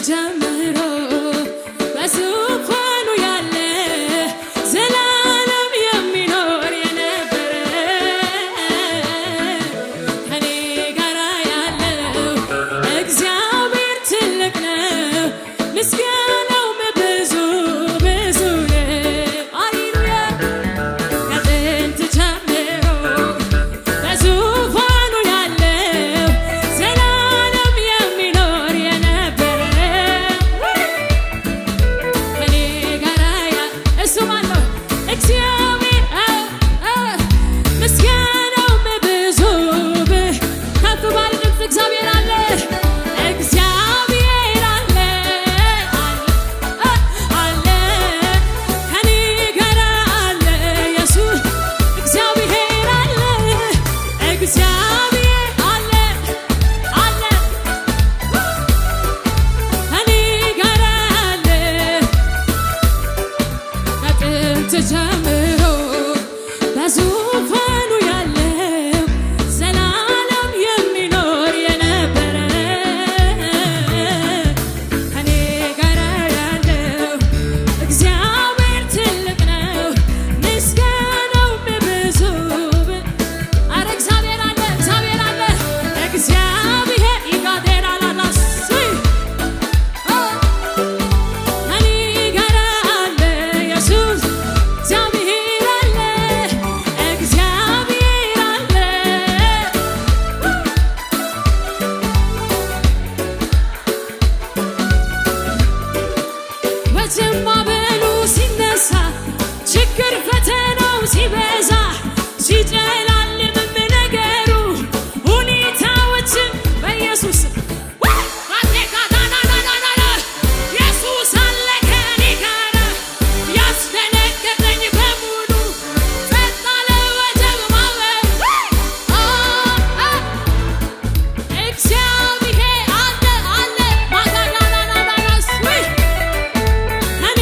ጀምሮ በዙፋኑ ያለ ዘላለም የሚኖር የነበረ ከኔ ጋር ያለው እግዚአብሔር ትልቅ ነው። ምስጋናው ብዙ ብዙ ነው። ሃሌሉያ ከጥንት ጀምሮ በዙፋኑ ያለው ዘላለም የሚኖር የነበረ ከኔ ጋር እሱ ማን ነው? እግዚአብሔር ምስጋናው ብዙ ከፍ ባለ ድምፅ እግዚአብሔር አለ እግዚአብሔር አለ አለ ከኔ ጋር አለ ኢየሱስ እግዚአብሔር አለ እግዚአብሔር አለ አለ ከኔ ጋር አለ ከጥንት ጀምሮ በዙፋኑ ያለው ዘላለም የሚኖር የነበረ ከኔ ጋር ያለው እግዚአብሔር ትልቅ ነው። ምስጋናው ብዙ አረ እግዚአብሔር አለ እግዚአብሔር አለ እግዚአብሔር ይጋደራላላስ ከኔ ጋር አለ ኢየሱስ እግዚአብሔር አለ እግዚአብሔር አለ መቼም ማዕበሉ ሲነሳ ችግር ፈተናው ሲበዛ ሲጨላልምም ነገሩ ሁኔታዎችም በኢየሱስ ኢየሱስ አለ ከኔ ጋር ያስደነገጠኝ በሙሉ ጸጥ አለ ወጀብ ማዕበል እግዚአብሔር አለ አለ ማጋዳናናናስ ከኔ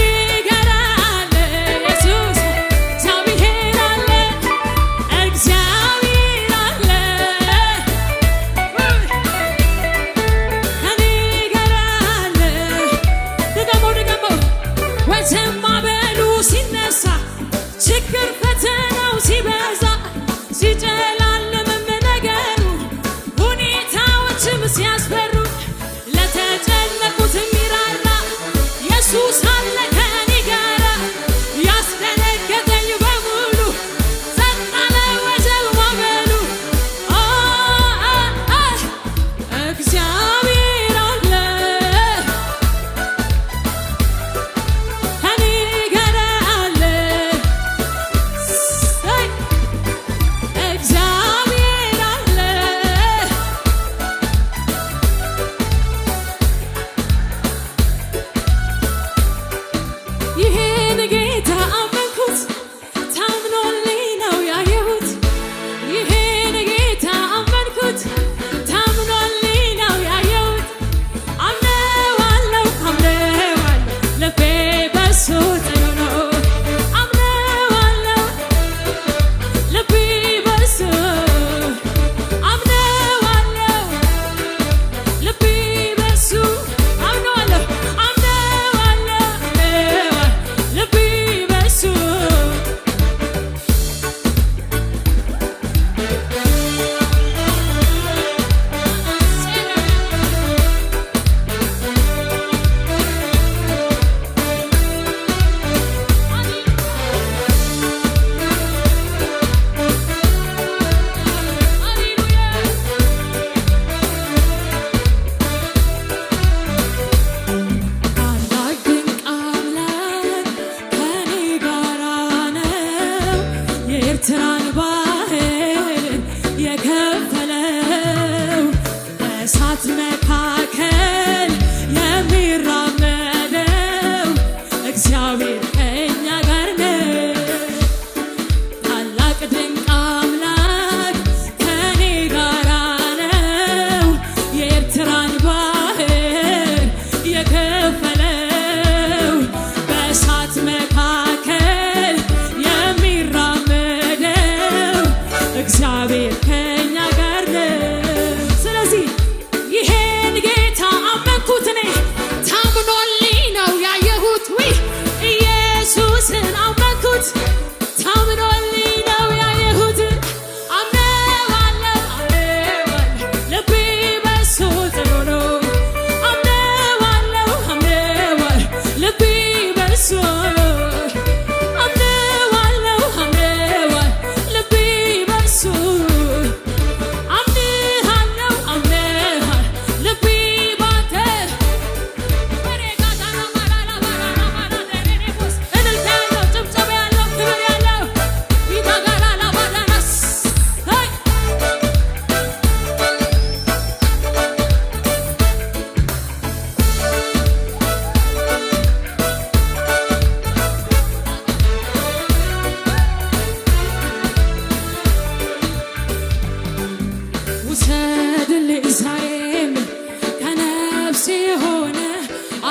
የሆነ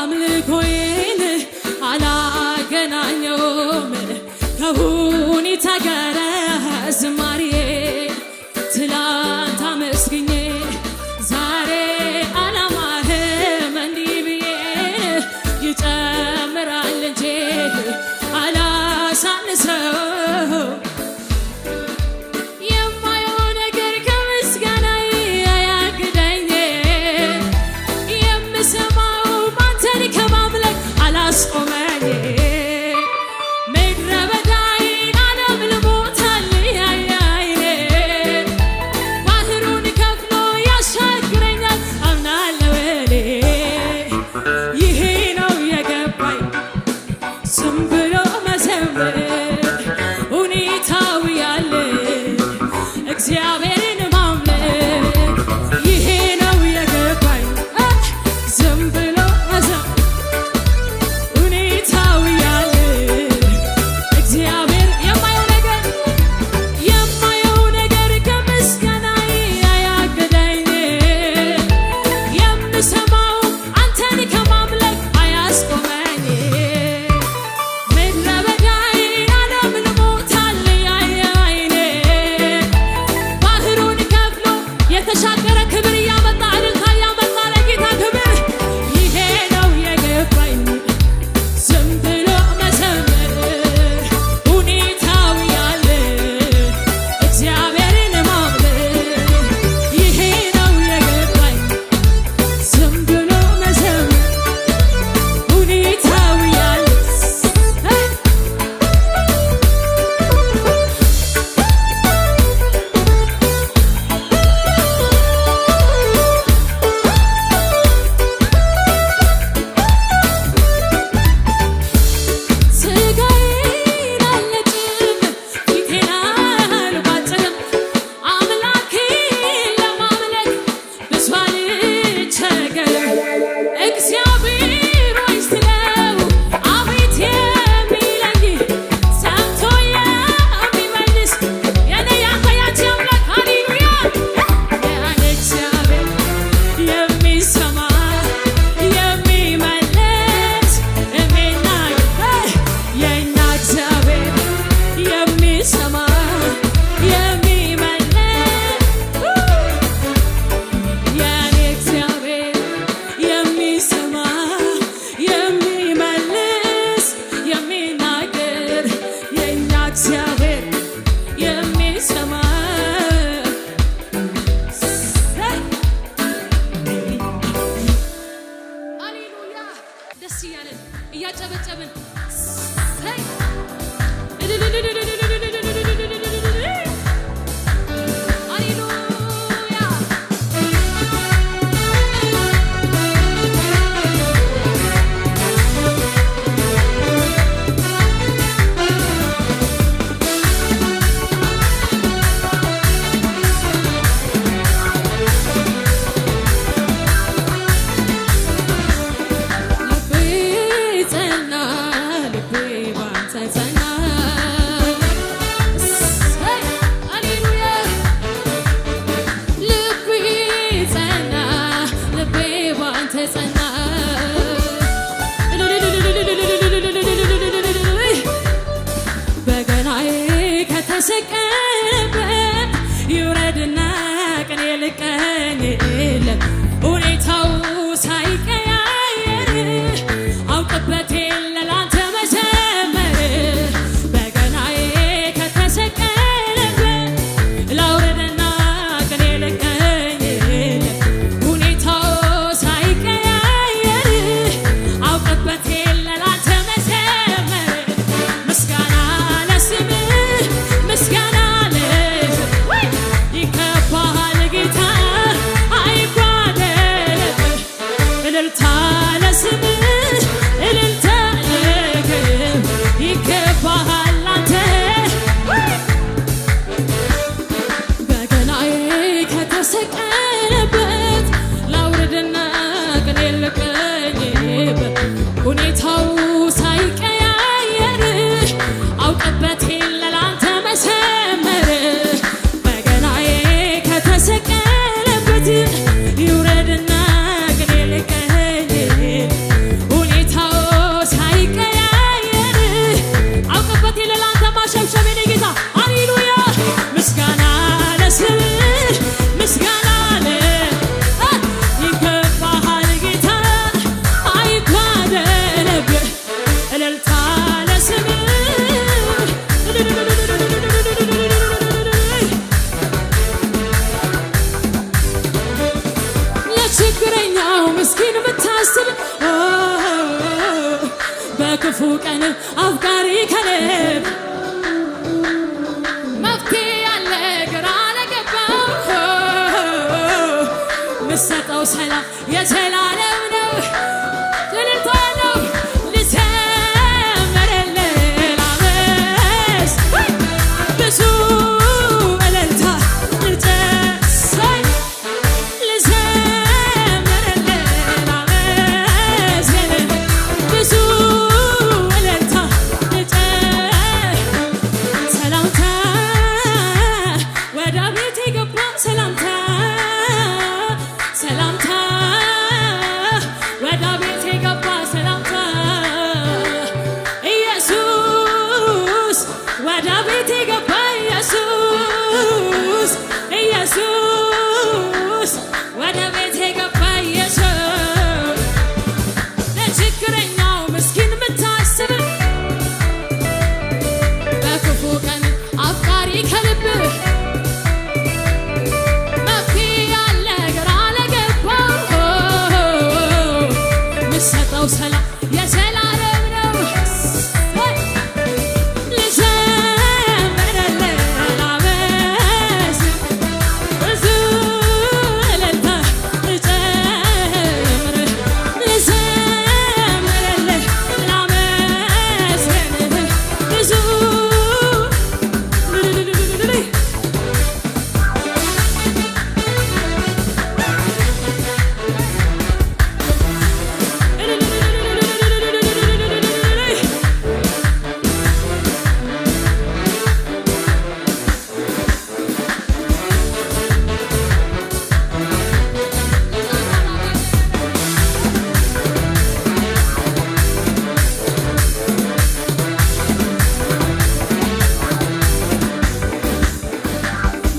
አምልኮዬን አላገናኘውም ከሁኔታ ጋር ዝማሬ ትላንት አመስግኜ ዛሬ አላማረም እንዲህ ብዬ ይጨምራል እንጂ አላሳንሰው የማየው ነገር ከምስጋና ያያግደኝ የምሰማው አንተን ከማምለክ አላስቆመኝ ምድረ በዳዬን ዓለም ልሞታል ያያይኔ ባህሩን ከፍሎ ያሻግረኛል አምናለሁ እኔ ይሄ ነው የገባኝ ዝም ብሎ መዘመር ሁኔታው ያለ እግዚአብሔርን ማምለክ ይሄ ነው የገባኝ ዝም ብሎ መዘመር ሁኔታው ያለ እግዚአብሔር የማየው ነገር ከምስጋና ያያግደኝ የምሰማው አንተን ከማምለክ አያስቆመኝ ምድረ በዳዬን ዓለም ልሞታል ያያይኔ ባህሩን ከፍሎ የተሻገረ ክብር እያመጣ እልልታ እያመጣ ለጌታ ክብር ይሄ ነው የገባኝ ዝም ብሎ መዘመር ሁኔታው ያለ እግዚአብሔርን ማምለክ ይሄ ነው የገባኝ ዝም ብሎ መዘመር ሁኔታው ያለ ስጋዬን አልነጭም ፊቴን አልቧጭርም አምላኬን ለማምለክ ብዙ አልቸገርም እግዚአብሔር ሆይ ስለው አቤት የሚለኝ ሰምቶ የሚመልስ የኔ ያንተ ያንቺ አምላክ ሃሌሉያ የኔ እግዚአብሔር የሚሰማ የሚመልስ የሚናገር የእኛ እግዚአብሔር የሚሰማ የሚመልስ የኔ እግዚአብሔር የሚሰማ የሚመልስ የሚናገር የእኛ እግዚአብሔር የሚሰማ ሃሌሉያ ደስ እያለን እያጨበጨብን ሃሌሉያ ልቤ ጸና ልቤ ባንተ ጸና ሃሌሉያ ልቤ ጸና ልቤ ባንተ ጸና በገናዬ ከተሰቀለበት ይውረድና ቅኔ ልቀኝለት ሁኔታው ሳይቀያየር አውቅበት የለ ላንተ መዘመር በገናዬ ከተሰቀለበት ላውረድና ቅኔ ልቀኝለት ሁኔታው ሳይቀያየር አውቅበት የለ ላንተ መዘመር ምስጋና ለስምህ ምስጋና ለስምህ ይከባሃል ጌታ አይጓደልም እልልታ ለስምህ እልልታ ለክብር ይከባሃል አንተ በገናዬ ከተሰቀለበት ላውርድና ቅኔ ልቀኝበት ሁኔታው ሳይቀያየር አውቅበት የለ ላንተ መዘመር በገናዬ ከተሰቀለበት ይውረድና ቅኔ ልቀኝበት የምታስብ በክፉ ቀን አፍቃሪ ከልብ መፍትሄ ያለ ግራ ለገባው ምሰጠው ሰላም የዘላለም ነው። ትልልታ ነው ልዘምርልህ ላመስ ብዙ እልልታ ልጨሰኝ ልዘምርልህ ላመስግን ብዙ እልልታ ልጨ ሰላምታ ወደ ቤቴ ገባ ሰላምታ ሰላምታ ወደ ቤቴ ገባ ሰላምታ ኢየሱስ ወደ ቤቴ ገባ ኢየሱስ ኢየሱስ ወደ ቤቴ ገባ ኢየሱስ ለችግረኛው ምስኪን የምታስብ በክፉ ቀን አፍቃሪ ከልብ መፍትሄ ያለ ግራ ለገባው ምሰጠው ሰላም የዘላለም ነው። ልዘምርልህ ላመስግን ብዙ እልልታ ልጨምር ልዘምርልህ ላመስግን ብዙ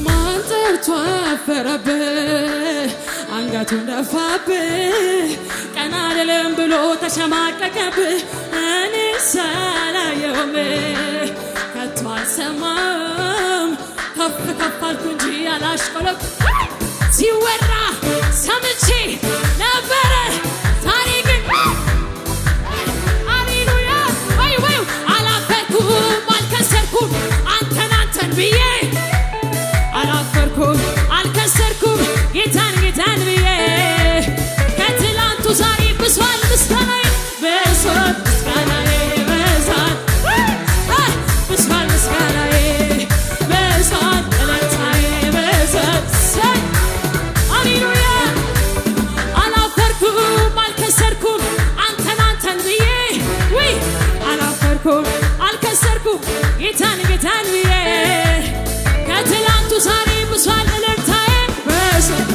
ማን ጠርቶ አፈረብህ አንገቱን ደፋብህ ቀና አልልም ብሎ ተሸማቀቀብህ እኔ ሳላየውም ከቶ አልሰማም ከፍ ከፍ አልኩ እንጂ አላሽቆለቁ ሲወራ ሰምቼ ነበረ ታሪክን ሃሌሉያ ወይ ወይ አላፈርኩም አልከሰርኩም አንተን ብዬ አላፈርኩም አልከሰርኩም ጌታን ብዬ ከትላንቱ ዛሬ ብሷል ምስጋናዬ ብሷል ምስጋናዬ ብሷል ብሷል ምስጋናዬ ብሷል እልልታዬ ብሷል ሃሌሉያ አላፈርኩም አልከሰርኩም አንተን ብዬ ወይ አላፈርኩም አልከሰርኩም ጌታን ብዬ ከትላንቱ ዛሬ ብሷል እልልታዬ ብሷል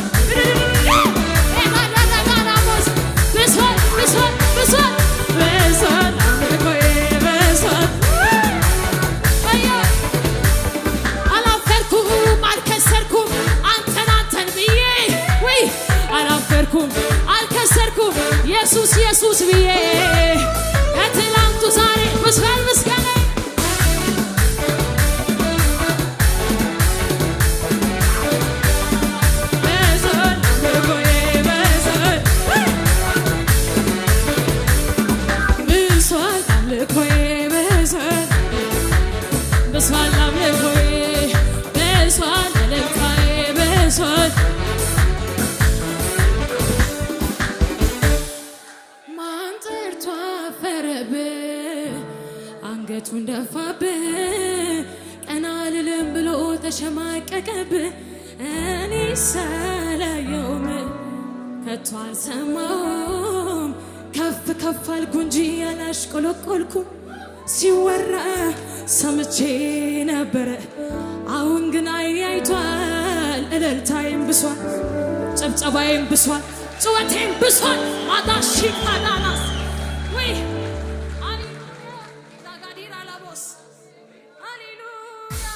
ብሷል ብሷል ብሷል ብሷል አምልኮዬ ብሷል አላፈርኩም አልከሰርኩም አንተን ብዬ ወይ አላፈርኩም አልከሰርኩም ኢየሱስ ብዬ ከትላንቱ ዛሬ ብሷል ምስጋና ብሷል አምልኮዬ ብሷል እልልታዬ ብሷል ማን ጠርቶ አፈረብህ አንገቱን ደፋብህ ቀና አልልም ብሎ ተሸማቀቀብህ እኔ ሳላየውም ከቶ አልሰማውም ከፍ ከፍ አልኩ እንጂ አላሽቆለቆልኩም ሲወራ ሰምቼ ነበረ አሁን ግን አይቷል እልልታዬም ብሷል ጨብጨባዬም ብሷል ጩኸቴም ብሷል ማዳሺ ካዳላስ ወይ ሃሌሉያ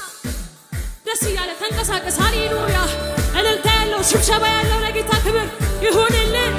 ደስ እያለ ተንቀሳቀስ ሃሌሉያ እልልታ ያለው ሽብሸባ ያለው ለጌታ ክብር ይሁንልን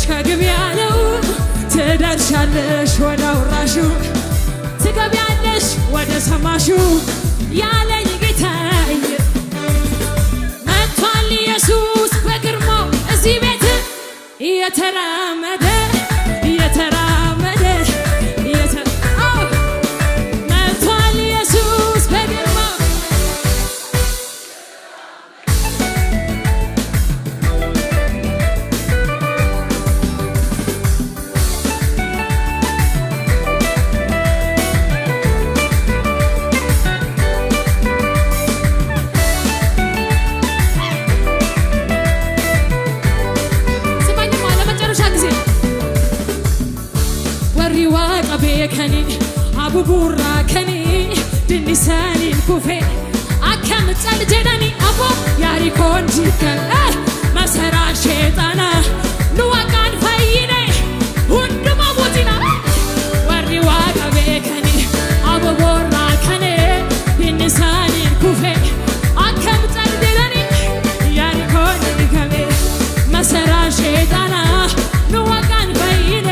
ከግቢያ ነው ትደርሻለሽ ወደ አውራሹ ትገቢያለሽ ወደ ሰማሹ ያለኝ ጌታዬ መጥቷል ኢየሱስ በግርማው እዚህ ቤት እየተራመደ መጥቷል ኢየሱስ በግርማው ከኒ አቡቡራ ከኒ ድንሳኒን ኩፌ አከም ጸልጀዳኒ አቦ ያሪኮን ጂከን መሰራ ሸጣና ኑዋቃን ፈይኔ ሁንዱማ ቦቲና ወሪዋ ቀቤ ከኒ አቡቡራ ከኒ ድንሳኒን ኩፌ አከም ጸልጀዳኒ ያሪኮን ጂከን መሰራ ሸጣና ኑዋቃን ፈይኔ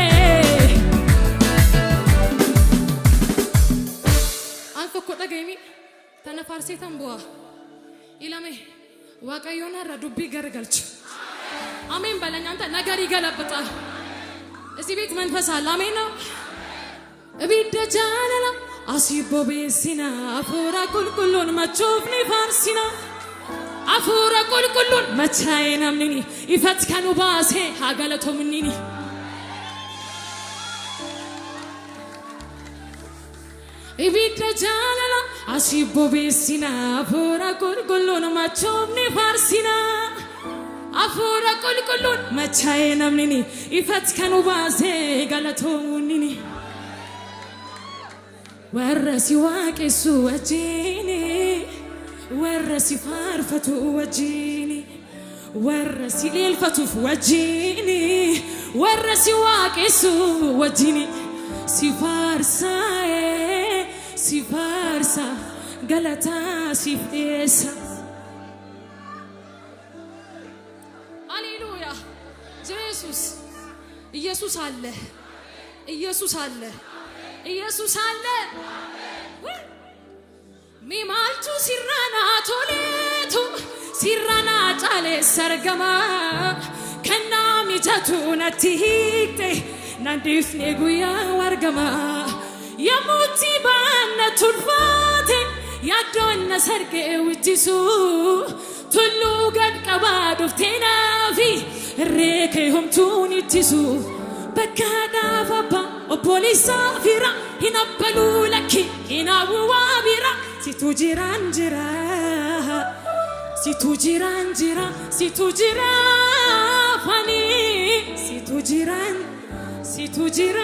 ተነፋርሴታን ቦአ ኢላሜ ዋቀዮና ረዱቢ ገርገልች አሜን በለኝ አንተ ነገር ይገለብጣል እዚህ ቤት መንፈስ አለ አሜን ነው እቤት ደጃለላ አሲቦ ቤሲና አፉራ ቁልቁሉን መቾፍኒ ፋርሲና አፉራ ቁልቁሉን መቻይናምኒ ይፈትከኑ ባሴ ሀገለቶምኒኒ እቤት ደጃለላ አሲቦ ቤሲና አፉራ ቁልቁሉን መቾፍኒ ፋርሲና አፉራ ቁልቁሉን መቻይናምኒ ይፈትከኑ ባሴ ሀገለቶምኒኒ ወረሲ ዋቄሱ ወጂኒ ወረሲ ፋርፈቱ ወጂኒ ወረሲ ሌልፈቱፍ ወጂኒ ወረሲ ዋቄሱ ወጂኒ ሲፋርሳዬ ሲፋርሳ ገለታ ሲፌሳ ሃሌሉያ ኢየሱስ ኢየሱስ አለ ኢየሱስ አለ ኢየሱስ አለ ሚማልቱ ሲራና ቶሌቱ ሲራና ጫሌ ሰርገማ ከና ሚጀቱ ነቲክቴ ናንዲፍኔ ጉያ ወርገማ የሙቲ ባነቱን ፋቴ ያዶነ ሰርጌ ውጅሱ ቱሉ ገድቀባ ዱፍቴናፊ ሬከ ሆምቱን ይትሱ በካዳፋባ ኦፖሊሳ ፊራ ሂናበሉ ለኪ ሂናውዋ ቢራ ሲቱ ጂራን ጂራ ሲቱ ጂራን ጂራ ሲቱ ጂራ ፋኒ ሲቱ ጂራን ሲቱ ጂራ